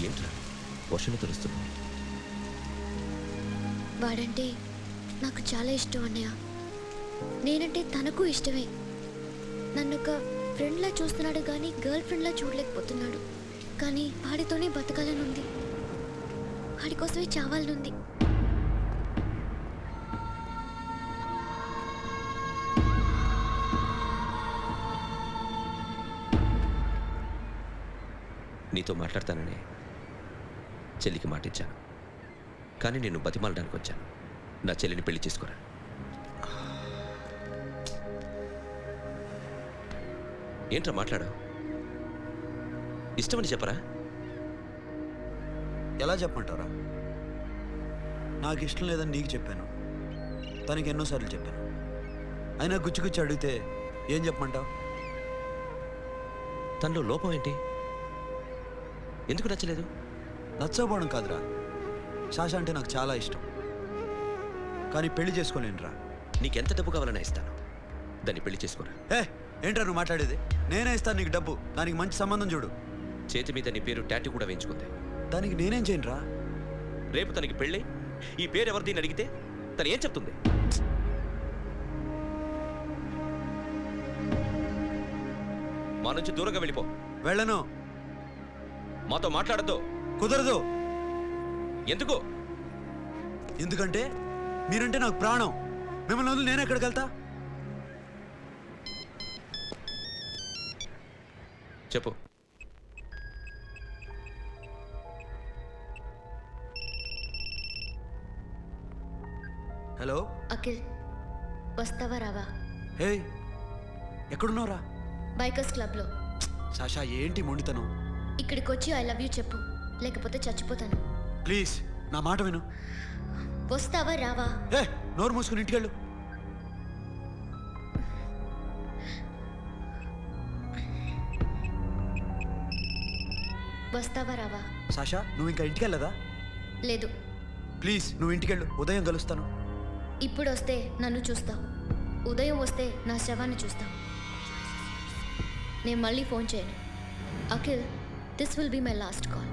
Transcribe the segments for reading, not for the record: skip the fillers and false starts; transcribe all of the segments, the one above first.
ఏంట్రా వర్షంలో తెలుస్తున్నావు? వాడంటే నాకు చాలా ఇష్టం అన్నయ్య. నేనంటే తనకు ఇష్టమే. నన్ను ఒక ఫ్రెండ్లా చూస్తున్నాడు కానీ గర్ల్ ఫ్రెండ్లా చూడలేకపోతున్నాడు. కానీ వాడితోనే బతకాలనుంది, వాడి కోసమే చావాలనుంది. నీతో మాట్లాడతానని చెల్లికి మాటిచ్చాను, కానీ నేను బతిమాలడానికి వచ్చాను. నా చెల్లిని పెళ్లి చేసుకోరా. ఏంట్రా మాట్లాడా? ఇష్టమని చెప్పరా? ఎలా చెప్పమంటారా? నాకు ఇష్టం లేదని నీకు చెప్పాను, తనకి ఎన్నోసార్లు చెప్పాను. అయినా గుచ్చి అడిగితే ఏం చెప్పమంటావు? తనలో లోపం ఏంటి? ఎందుకు నచ్చలేదు? నచ్చకపోవడం కాదురా, శాష అంటే నాకు చాలా ఇష్టం, కానీ పెళ్లి చేసుకోలేనురా. నీకెంత డబ్బు కావాలన్నా ఇస్తాను, దాన్ని పెళ్లి చేసుకోరా. ఏంట్రా నువ్వు మాట్లాడేది? నేనే ఇస్తాను నీకు డబ్బు, దానికి మంచి సంబంధం చూడు. చేతి మీద నీ పేరు టాటూ కూడా వేయించుకుంది. దానికి నేనేం చేయనురా? రేపు తనకి పెళ్ళి ఈ పేరు ఎవరిది అడిగితే తను ఏం చెప్తుంది? మా నుంచి దూరంగా వెళ్ళిపో. వెళ్ళను. మాతో మాట్లాడద్దు. కుదరదు. ఎందుకు? ఎందుకంటే మీరంటే నాకు ప్రాణం. మిమ్మల్ని వదిలి నేను ఎక్కడికి వెళ్తా? చెప్పు. హలో అఖిల్, వస్తావా రావా? హే, ఎక్కడున్నావురా? బైకర్స్ క్లబ్లో. శాషా ఏంటి మొండితనం? ఇక్కడికి వచ్చి ఐ లవ్ యూ చెప్పు, లేకపోతే చచ్చిపోతాను. ప్లీజ్ నా మాట విను. వస్తావా రావా? నోరు మూసుకుని ఇంటికెళ్ళు. వస్తావా రావా? సాషా నువ్వు ఇంకా ఇంటికెళ్ళదా? లేదు. ప్లీజ్ నువ్వు ఇంటికెళ్ళు, ఉదయం కలుస్తాను. ఇప్పుడు వస్తే నన్ను చూస్తావు, ఉదయం వస్తే నా శవాన్ని చూస్తావు. నేను మళ్ళీ ఫోన్ చేయను. Akhil, this will be my last call.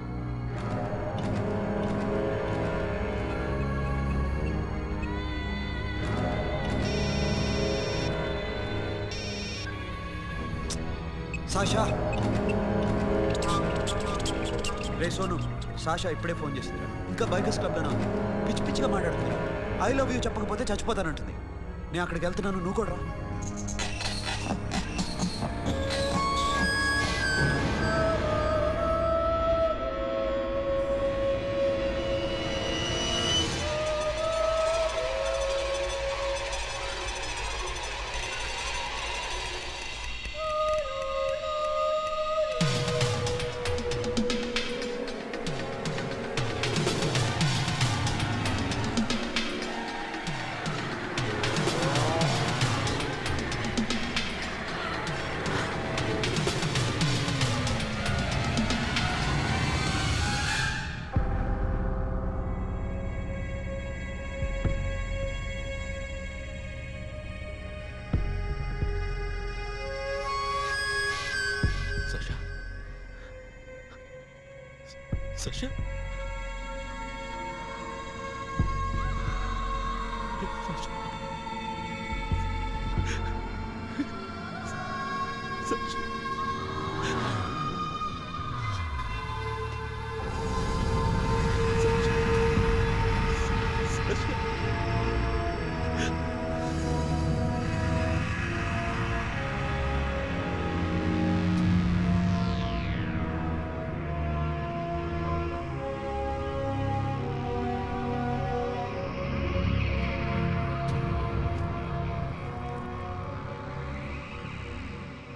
Sasha, రే సోను, సాషా ఇప్పుడే ఫోన్ చేసిందిరా. ఇంకా బైకర్స్ క్లబ్లోనా? పిచ్చి పిచ్చిగా మాట్లాడుతుందిరా. ఐ లవ్ యూ చెప్పకపోతే చచ్చిపోతానంటుంది. నేను అక్కడికి వెళ్తున్నాను, నువ్వు కూడా రా. Sasha?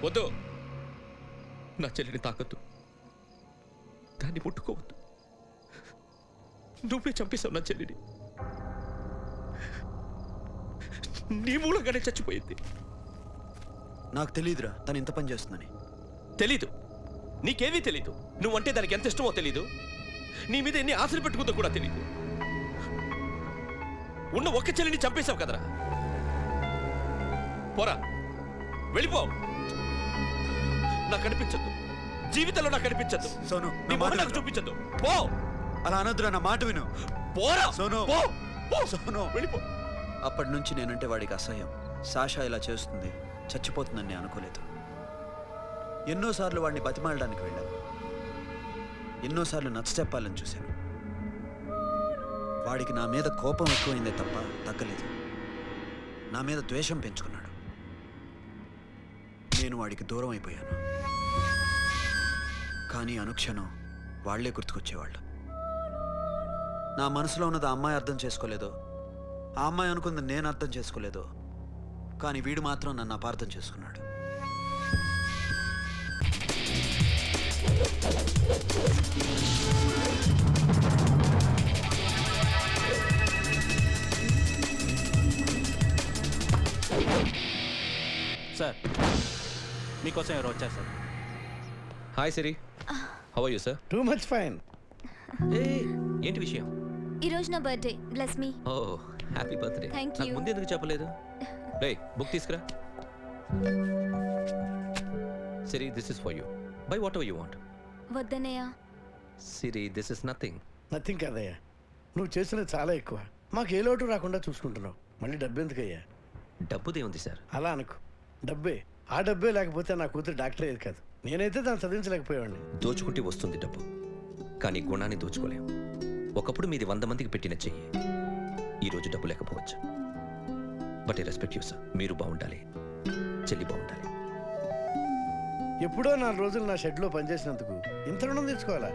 వద్దు, నా చెల్లిని తాకద్దు, దాన్ని ముట్టుకోవద్దు. నువ్వే చంపేశావు నా చెల్లిని. నీ మూలంగానే చచ్చిపోయింది. నాకు తెలియదురా తను ఇంత పని చేస్తుందని. తెలీదు, నీకేమీ తెలీదు. నువ్వంటే దానికి ఎంత ఇష్టమో తెలీదు, నీ మీద ఎన్ని ఆశలు పెట్టుకుందో కూడా తెలీదు. ఉన్న ఒక్క చెల్లిని చంపేశావు కదరా. పోరా, వెళ్ళిపో. నాకు కనిపించద్దు. జీవితంలో నాకు కనిపించద్దు. సోను, నీ నా మొహం మాట నాకు విను. చూపించద్దు. పో. అలా అనొద్దురా, నా మాట విను. పోరా. సోను. పో. పో. సోను. వెళ్ళిపో. అప్పటి నుంచి నేనంటే వాడికి అసహ్యం. సాషా ఇలా చేస్తుంది, చచ్చిపోతుందని నేను అనుకోలేదు. ఎన్నోసార్లు వాడిని బతిమాలడానికి వెళ్ళాను, ఎన్నోసార్లు నచ్చ చెప్పాలని చూశాను. వాడికి నా మీద కోపం ఎక్కువైందే తప్ప తగ్గలేదు. నా మీద ద్వేషం పెంచుకున్నాడు. నేను వాడికి దూరం అయిపోయాను. కానీ అనుక్షణం వాళ్లే గుర్తుకొచ్చేవాళ్ళు. నా మనసులో ఉన్నది ఆ అమ్మాయి అర్థం చేసుకోలేదో, ఆ అమ్మాయి అనుకుంది నేను అర్థం చేసుకోలేదో, కానీ వీడు మాత్రం నన్ను అపార్థం చేసుకున్నాడు. సార్ మీకోసం ఎవరు వచ్చారు sir? Hi Siri, how are you sir? Too much fine. ఏంటి విషయం? ఈరోజు నా birthday, bless me. Oh happy birthday. Thank నాకు you. ముందు ఎందుకు చెప్పలేదు? రే బుక్ తీసుకురా. Siri, this is for you. Buy whatever you want. వద్దన్నయ్య. Siri, this is nothing. Nothing కదయ్యా, నువ్వు చేసినది చాలా ఎక్కువ. మాకు ఏ లోటు రాకుండా చూసుకుంటున్నావు. మళ్ళీ డబ్బు ఎందుకయ్యా? డబ్బుదే ఉంది సార్. అలా అనుకో, డబ్బే. ఆ డబ్బే లేకపోతే నా కూతురు డాక్టర్ అయ్యేది కాదు. నేనైతే దాన్ని చదివించలేకపోయాడిని. దోచుకుంటే వస్తుంది డబ్బు, కానీ గుణాన్ని దోచుకోలేం. ఒకప్పుడు మీది 100 మందికి పెట్టిన చెయ్యి ఈరోజు డబ్బు లేకపోవచ్చు. But I respect you sir. మీరు బాగుండాలి, చెల్లి బాగుండాలి. ఎప్పుడో 4 రోజులు నా షెడ్లో పనిచేసినందుకు ఇంత రుణం తెచ్చుకోవాలా?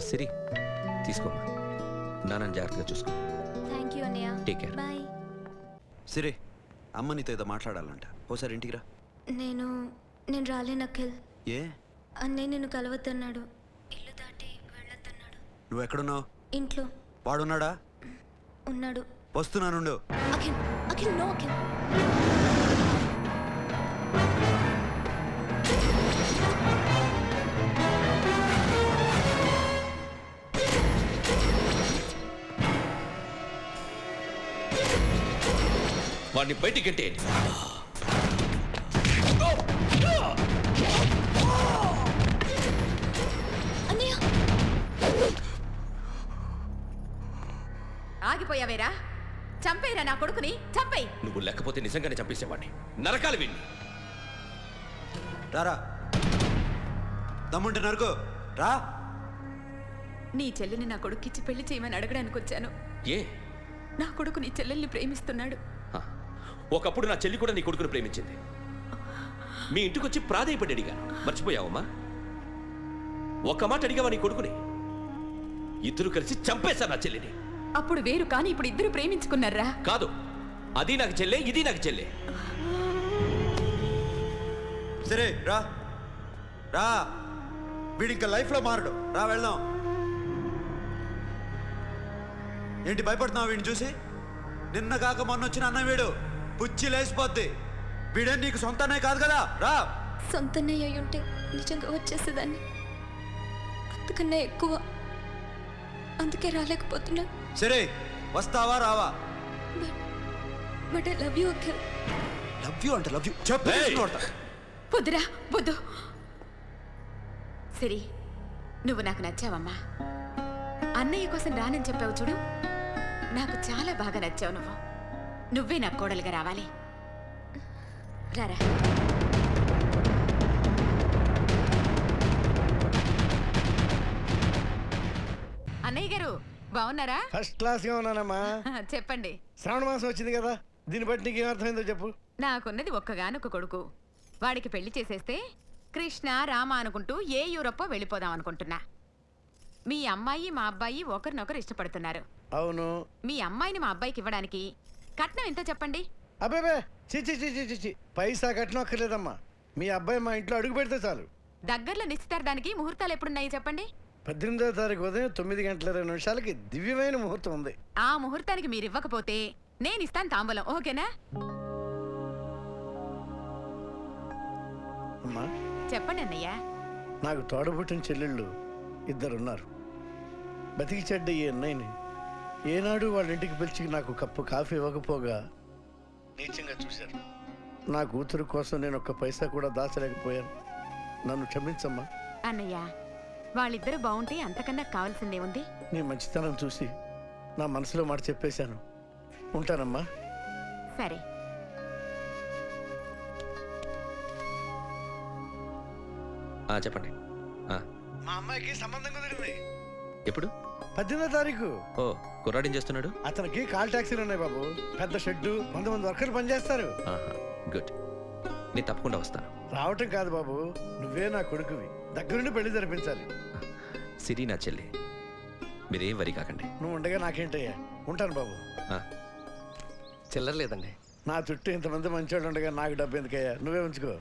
సిరి, తీసుకోమ్మా. నాన్నని జాగ్రత్తగా చూసుకో. థ్యాంక్ యూ అన్నయ్య. Take care. బాయ్. సిరి, అమ్మ నీతో ఏదో మాట్లాడాలంట. ఓసారి ఇంటికి రా. నేను రాలేను అఖిల్. ఏ? అన్నయ్య నిన్ను కలవద్దన్నాడు. ఇల్లు దాటి వెళ్ళొద్దన్నాడు. నువ్వు ఎక్కడున్నావు? ఇంట్లో వాడున్నాడా? ఉన్నాడు. వస్తున్నానుండు. అఖిల్, అఖిల్, నో అఖిల్. వాడిని బయటికి అంటే అన్నయ్య, ఆగిపోయావేరా? చంపేరా నా కొడుకుని, చంపేయ్. నువ్వు లేకపోతే నిజంగానే చంపేసేవాడిని. నరకాలు విన్ని. రారా, దమ్ముంటే నరుకు రా. నీ చెల్లిని నా కొడుక్కిచ్చి పెళ్లి చేయమని అడగడానికి వచ్చాను. ఏ? నా కొడుకు నీ చెల్లెల్ని ప్రేమిస్తున్నాడు. హ, ఒకప్పుడు నా చెల్లి కూడా నీ కొడుకును ప్రేమించింది. మీ ఇంటికి వచ్చి ప్రాధేయపడి అడిగాను. మర్చిపోయావమ్మా? ఒక్క మాట అడిగావా నీ కొడుకుని? ఇద్దరు కలిసి చంపేశారు నా చెల్లిని. అప్పుడు వేరు, కానీ ఇప్పుడు ఇద్దరు ప్రేమించుకున్నారా? కాదు, అది నాకు చెల్లె, ఇది నాకు చెల్లె. సరే రా రా, వీడి ఇంకా లైఫ్లో మారడు. రా వెళ్దాం. ఏంటి భయపడుతున్నావు వీడిని చూసి? నిన్న కాక మొన్న వచ్చిన అన్న వీడు పుచ్చి లేచిపోద్ది. వీడే నీకు సొంతనే కాదు కదా. రా. సొంతన్నయ్య అయి ఉంటే నిజంగా వచ్చేసేదాన్ని. అంతకన్నా ఎక్కువ. అందుకే రాలేకపోతున్నా. సరే, వస్తావా రావా? But I love you Akhil. Love you అంటే లవ్ యూ చెప్పు. వద్దురా, వద్దు. సరే, నువ్వు నాకు నచ్చావమ్మా. అన్నయ్య కోసం రానని చెప్పావు చూడు, నాకు చాలా బాగా నచ్చావు నువ్వు. నువ్వే నాకు కోడలుగా రావాలి. రారా. అన్నయ్య గారు బాగున్నారా? ఫస్ట్ క్లాస్గా ఉన్నానమ్మా. చెప్పండి. శ్రావణ మాసం వచ్చింది కదా, దీన్ని బట్టి నీకు ఏమర్థమైందో చెప్పు. నాకున్నది ఒక్కగానొక్క కొడుకు. వాడికి పెళ్లి చేసేస్తే కృష్ణ రామ అనుకుంటూ ఏ యూరప్పో వెళ్ళిపోదాం అనుకుంటున్నా. మీ అమ్మాయి మా అబ్బాయి ఒకరినొకరు ఇష్టపడుతున్నారు. అవును. మీ అమ్మాయిని మా అబ్బాయికి ఇవ్వడానికి కట్నం ఎంతో చెప్పండి. అబ్బేబే, చిచి చిచి చిచి, పైసా కట్నం అక్కర్లేదమ్మా. మీ అబ్బాయి మా ఇంట్లో అడుగు పెడితే చాలు. దగ్గరలో నిశ్చితార్థానికి ముహూర్తాలు ఎప్పుడున్నాయి చెప్పండి. 18వ తారీఖు ఉదయం 9:20 దివ్యమైన ముహూర్తం ఉంది. ఆ ముహూర్తానికి మీరు ఇవ్వకపోతే నేను ఇస్తాను తాంబూలం, ఓకేనా? అమ్మా, చెప్పండి అన్నయ్య. నాకు తోడబుట్టిన చెల్లెళ్ళు 2 ఉన్నారు. బతికి చెడ్డ ఈ అన్నయ్యని ఏనాడు వాళ్ళ ఇంటికి పిలిచి నాకు కప్పు కాఫీ ఇవ్వకపోగా నీచంగా చూశారు. నా కూతురు కోసం నేను ఒక్క పైసా కూడా దాచలేకపోయాను. నన్ను క్షమించమ్మా. అన్నయ్య వాళ్ళిద్దరూ బాగుంటే అంతకన్నా కావాల్సిందే ఉంది. నీ మంచితనం చూసి నా మనసులో మాట చెప్పేశాను. ఉంటానమ్మా. సరే. చెప్పండి. మా అమ్మాయికి సంబంధం కుదిరింది. ఎప్పుడు? 18వ తారీఖు. ఓ, కుర్రాడేం చేస్తున్నాడు? అతనికి కాల్ ట్యాక్సీలు ఉన్నాయి బాబు. పెద్ద షెడ్డు, 100 మంది వర్కర్లు పనిచేస్తారు. గుడ్. నేను తప్పకుండా వస్తాను. రావటం కాదు బాబు, నువ్వే నా కొడుకువి. దగ్గరుండి పెళ్లి జరిపించాలి. సిరి నా చెల్లి, మీరేం వరి కాకండి. నువ్వు ఉండగా నాకేంటయ్యా. ఉంటాను బాబు. చిల్లర లేదండి. నా చుట్టూ ఇంతమంది మంచోళ్ళు ఉండగా నాకు డబ్బు ఎందుకయ్యా? నువ్వే ఉంచుకో.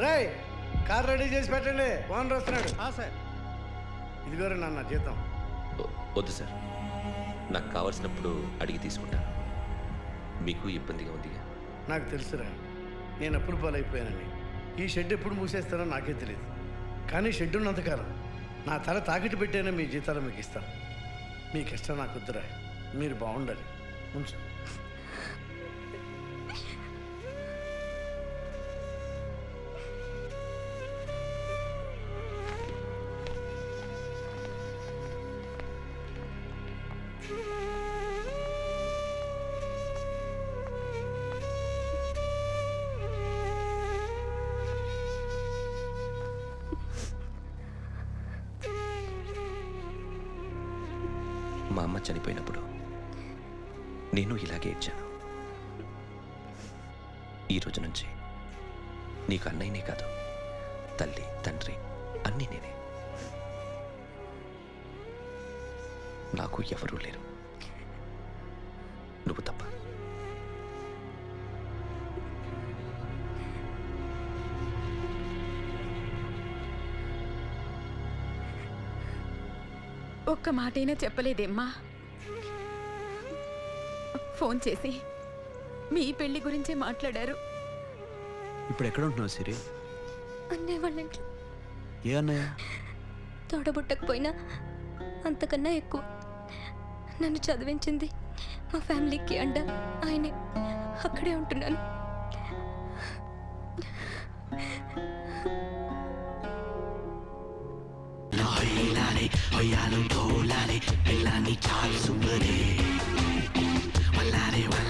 రేయ్, కార్ రెడీ చేసి పెట్టండి. ఓనర్ వస్తున్నాడు. సార్. ఇదిగోరు నాన్న జీతం. వద్దు సార్, నాకు కావాల్సినప్పుడు అడిగి తీసుకుంటాను. మీకు ఇబ్బందిగా ఉందిగా? నాకు తెలుసురా, నేను అప్పుడు పాలైపోయానని. ఈ షెడ్ ఎప్పుడు మూసేస్తానో నాకే తెలియదు. కానీ షెడ్ ఉన్నంతకాలం నా తల తాకిట్టు పెట్టైనా మీ జీతాలు మీకు ఇస్తాను. మీ కష్టం నాకు వద్దురా. మీరు బాగుండాలి. ఉంచు. మా అమ్మ చనిపోయినప్పుడు నేను ఇలాగే ఇచ్చాను. ఈ రోజు నుంచి నీకు అన్నయ్యనే కాదు, తల్లి తండ్రి అన్నీ నేనే. నాకు ఎవరూ లేరు, నువ్వు తప్ప. ఒక్క మాటైనా చెప్పలేదేమ్మా? ఫోన్ చేసి మీ పెళ్లి గురించే మాట్లాడారు. ఇప్పుడు ఎక్కడ ఉంటున్నావు సిరి? అన్నయ్య వాళ్ళ ఇంట్లో. ఏ అన్నయ్య? తోడబుట్టకపోయినా అంతకన్నా ఎక్కువ నన్ను చదివించింది మా ఫ్యామిలీకి అండ ఆయనే. అక్కడే ఉంటున్నాను. Hoy ya no dolare, el ani chal supere. Walare, walare.